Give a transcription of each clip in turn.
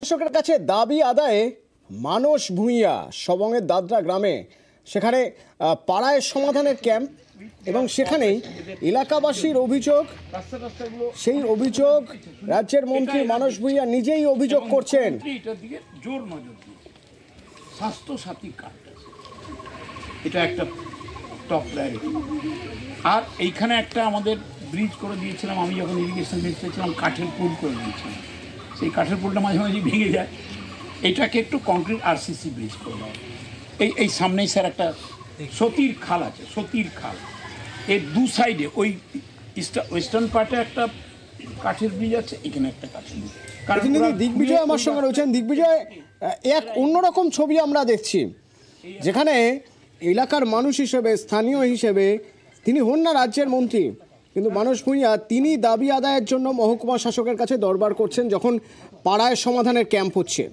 কৃষকের কাছে দাবি আদায়ে মানস ভূঁইয়া সবংয়ের দাদরা গ্রামে সেখানে পাড়ায় সমাধানের ক্যাম্প এবং সেখানেই এলাকাবাসীর অভিযোগ, সেই অভিযোগ রাজ্যের মন্ত্রী মানস ভূঁইয়া নিজেই অভিযোগ করছেন। জোর নজর দিয়ে স্বাস্থ্য সাথী কার্ড এটা একটা টপ প্রায়োরিটি। আর এইখানে একটা আমাদের ব্রিজ করে দিয়েছিলাম, আমি যখন ইরিগেশন মিনিস্টার ছিলাম কাঠের পুল করে দিয়েছিলাম, সেই কাঠের পুলটা মাঝে মাঝে ভেঙে যায়, এটাকে একটু কংক্রিট আরসিসি ব্রিজ করে দেওয়া। এই সামনেই স্যার একটা সতীর খাল আছে, সতীর খাল, এর দু সাইডে ওই ওয়েস্টার্ন পার্টে একটা কাঠের ব্রিজ আছে, এখানে একটা কাঠের ব্রিজ। দিগ্বিজয় আমার সঙ্গে রয়েছেন। দিগ্বিজয়, এক অন্যরকম ছবি আমরা দেখছি, যেখানে এলাকার মানুষ হিসেবে, স্থানীয় হিসেবে তিনি হন না রাজ্যের মন্ত্রী, কিন্তু মানস ভূঁইয়া তিনি দাবি আদায়ের জন্য মহকুমা শাসকের কাছে দরবার করছেন যখন পাড়ায় সমাধানের ক্যাম্প হচ্ছে।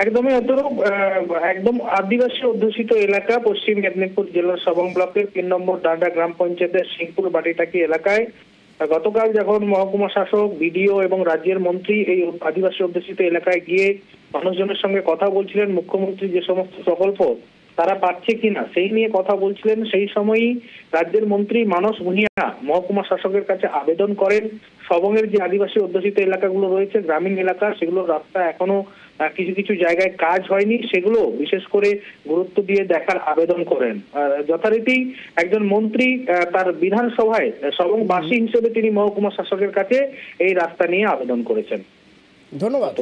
একদমই একদম আদিবাসী অধ্যুষিত এলাকা পশ্চিম মেদিনীপুর জেলার সবং ব্লকের ৩ নম্বর ডান্ডা গ্রাম পঞ্চায়েতের সিংপুর বাটিটাকি এলাকায় গতকাল যখন মহকুমা শাসক, বিডিও এবং রাজ্যের মন্ত্রী এই আদিবাসী অধ্যুষিত এলাকায় গিয়ে মানুষজনের সঙ্গে কথা বলছিলেন, মুখ্যমন্ত্রী যে সমস্ত প্রকল্প তারা পাচ্ছে কিনা সেই নিয়ে কথা বলছিলেন, সেই সময়ই রাজ্যের মন্ত্রী মানস ভূঁইয়া মহকুমা শাসকের কাছে আবেদন করেন সবংয়ের যে আদিবাসী অধ্যুষিত এলাকাগুলো রয়েছে, গ্রামীণ এলাকা, সেগুলোর রাস্তা এখনো কিছু কিছু জায়গায় কাজ হয়নি, সেগুলো বিশেষ করে গুরুত্ব দিয়ে দেখার আবেদন করেন। যথারীতি একজন মন্ত্রী তার বিধানসভায় সবংবাসী হিসেবে তিনি মহকুমা শাসকের কাছে এই রাস্তা নিয়ে আবেদন করেছেন। ধন্যবাদ।